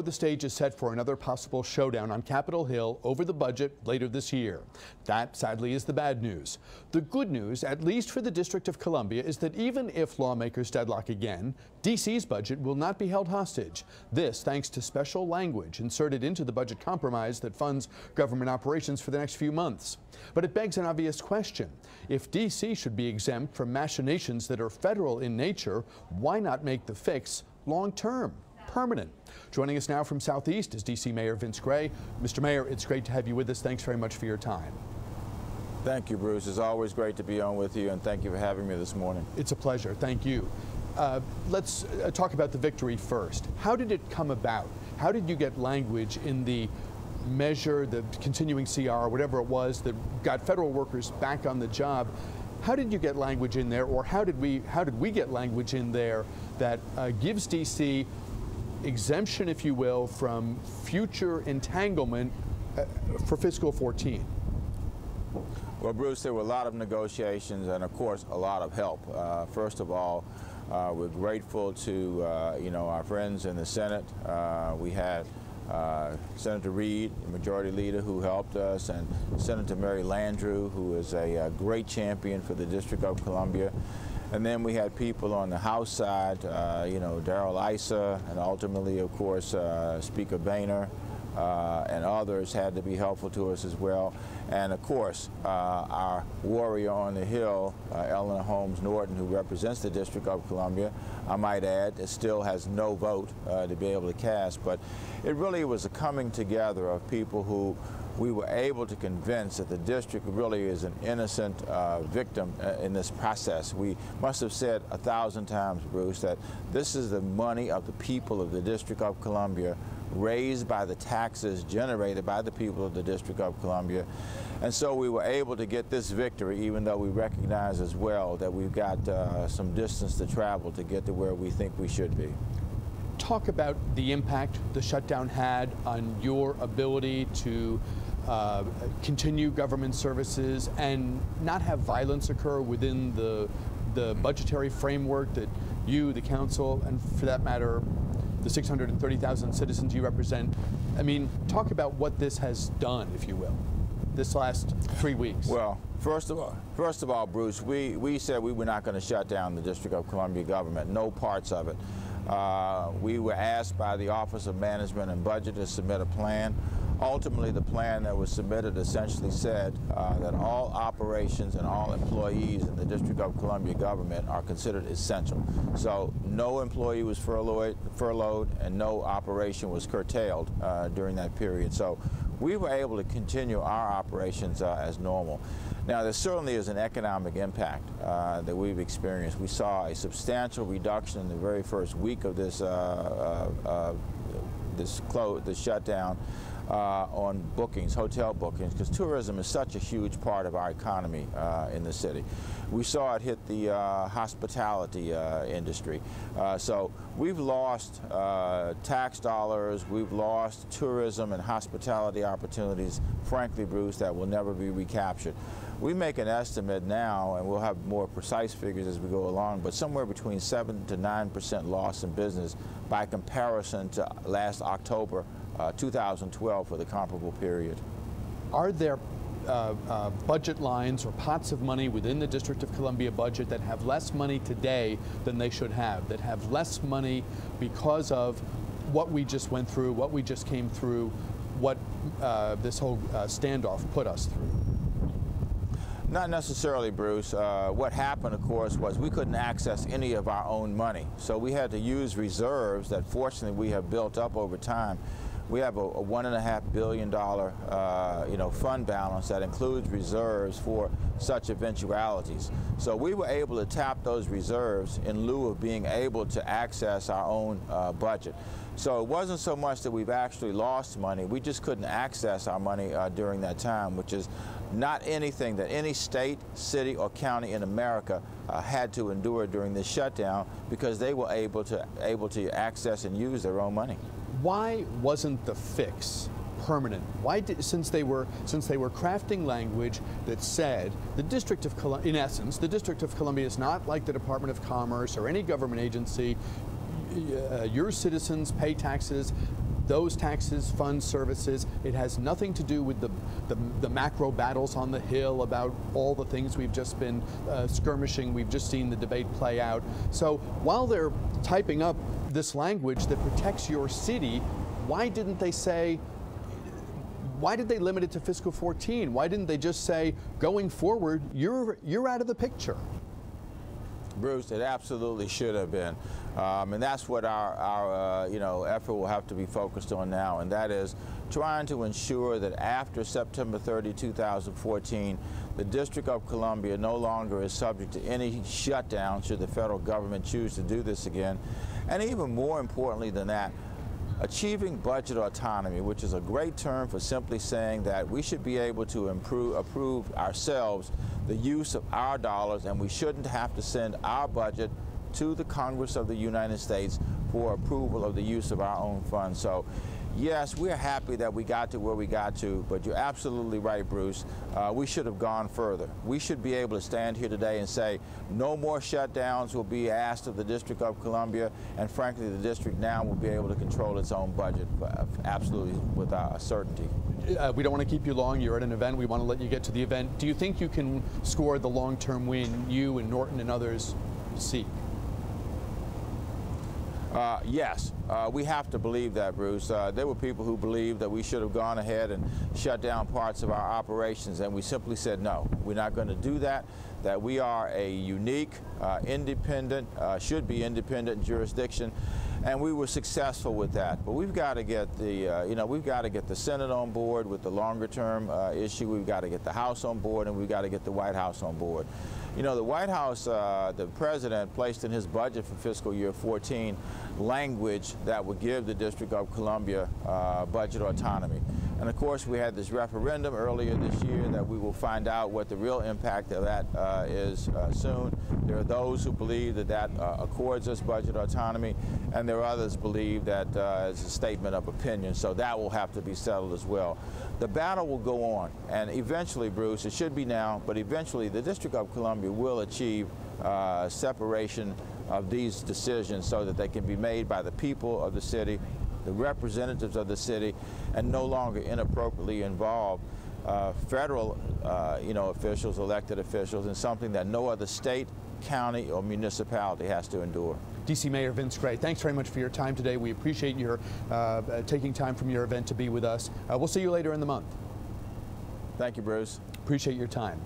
The stage is set for another possible showdown on Capitol Hill over the budget later this year. That, sadly, is the bad news. The good news, at least for the District of Columbia, is that even if lawmakers deadlock again, D.C.'s budget will not be held hostage. This thanks to special language inserted into the budget compromise that funds government operations for the next few months. But it begs an obvious question. If D.C. should be exempt from machinations that are federal in nature, why not make the fix long-term? Permanent. Joining us now from Southeast is D.C. Mayor Vince Gray. Mr. Mayor, it's great to have you with us. Thanks very much for your time. Thank you, Bruce. It's always great to be on with you, and thank you for having me this morning. It's a pleasure. Thank you. Let's talk about the victory first. How did it come about? How did you get language in the measure, the continuing CR, whatever it was, that got federal workers back on the job? How did you get language in there, or how did we get language in there that gives D.C. exemption, if you will, from future entanglement for fiscal 14? Well, Bruce, there were a lot of negotiations and, of course, a lot of help. First of all, we're grateful to our friends in the Senate. We had Senator Reid, the Majority Leader, who helped us, and Senator Mary Landrieu, who is a great champion for the District of Columbia. And then we had people on the House side, Darrell Issa, and ultimately, of course, Speaker Boehner, and others had to be helpful to us as well. And of course, our warrior on the Hill, Eleanor Holmes Norton, who represents the District of Columbia, I might add, still has no vote to be able to cast. But it really was a coming together of people who we were able to convince that the district really is an innocent victim in this process. We must have said 1,000 times, Bruce, that this is the money of the people of the District of Columbia, raised by the taxes generated by the people of the District of Columbia. And so we were able to get this victory, even though we recognize as well that we've got some distance to travel to get to where we think we should be. Talk about the impact the shutdown had on your ability to continue government services and not have violence occur within the budgetary framework that you, the council, and for that matter, the 630,000 citizens you represent. I mean, talk about what this has done, if you will, this last 3 weeks. Well, first of all, Bruce, we said we were not going to shut down the District of Columbia government, no parts of it. We were asked by the Office of Management and Budget to submit a plan. Ultimately, the plan that was submitted essentially said that all operations and all employees in the District of Columbia government are considered essential. So no employee was furloughed and no operation was curtailed during that period. So we were able to continue our operations as normal. Now, there certainly is an economic impact that we've experienced. We saw a substantial reduction in the very first week of this shutdown on bookings, hotel bookings, because tourism is such a huge part of our economy in the city. We saw it hit the hospitality industry. So we've lost tax dollars, we've lost tourism and hospitality opportunities, frankly, Bruce, that will never be recaptured. We make an estimate now, and we'll have more precise figures as we go along, but somewhere between 7 to 9% loss in business by comparison to last October 2012 for the comparable period. Are there budget lines or pots of money within the District of Columbia budget that have less money today than they should have, that have less money because of what we just went through, what we just came through, what this whole standoff put us through? Not necessarily, Bruce. What happened, of course, was we couldn't access any of our own money. So we had to use reserves that fortunately we have built up over time. We have a $1.5 billion fund balance that includes reserves for such eventualities. So we were able to tap those reserves in lieu of being able to access our own budget. So it wasn't so much that we've actually lost money, we just couldn't access our money during that time, which is not anything that any state, city, or county in America had to endure during this shutdown, because they were able to access and use their own money. Why wasn't the fix permanent? Why did, since they were crafting language that said the District of Columbia, in essence, the District of Columbia is not like the Department of Commerce or any government agency. Your citizens pay taxes. Those taxes fund services. It has nothing to do with the macro battles on the Hill about all the things we've just been skirmishing. We've just seen the debate play out. So while they're typing up this language that protects your city, why didn't they say, why did they limit it to fiscal 14? Why didn't they just say, going forward, you're out of the picture? Bruce, it absolutely should have been. And that's what our effort will have to be focused on now, and that is trying to ensure that after September 30, 2014, the District of Columbia no longer is subject to any shutdown should the federal government choose to do this again. And even more importantly than that, achieving budget autonomy, which is a great term for simply saying that we should be able to approve ourselves the use of our dollars, and we shouldn't have to send our budget to the Congress of the United States for approval of the use of our own funds. So yes, we're happy that we got to where we got to, but you're absolutely right, Bruce. We should have gone further. We should be able to stand here today and say no more shutdowns will be asked of the District of Columbia, and frankly, the district now will be able to control its own budget absolutely with certainty. We don't want to keep you long. You're at an event. We want to let you get to the event. Do you think you can score the long-term win you and Norton and others seek? Yes, we have to believe that, Bruce. There were people who believed that we should have gone ahead and shut down parts of our operations, and we simply said no, we're not going to do that, that we are a unique, independent, should be independent jurisdiction, and we were successful with that. But we've got to get the, we've got to get the Senate on board with the longer-term issue. We've got to get the House on board, and we've got to get the White House on board. You know, the White House, the President placed in his budget for fiscal year 14 language that would give the District of Columbia budget autonomy. And of course, we had this referendum earlier this year that we will find out what the real impact of that is soon. There are those who believe that that accords us budget autonomy, and there are others who believe that it's a statement of opinion, so that will have to be settled as well. The battle will go on, and eventually, Bruce, it should be now, but eventually the District of Columbia will achieve separation of these decisions so that they can be made by the people of the city, the representatives of the city, and no longer inappropriately involve federal officials, elected officials, in something that no other state, county, or municipality has to endure. D.C. Mayor Vince Gray, thanks very much for your time today. We appreciate your taking time from your event to be with us. We'll see you later in the month. Thank you, Bruce. Appreciate your time.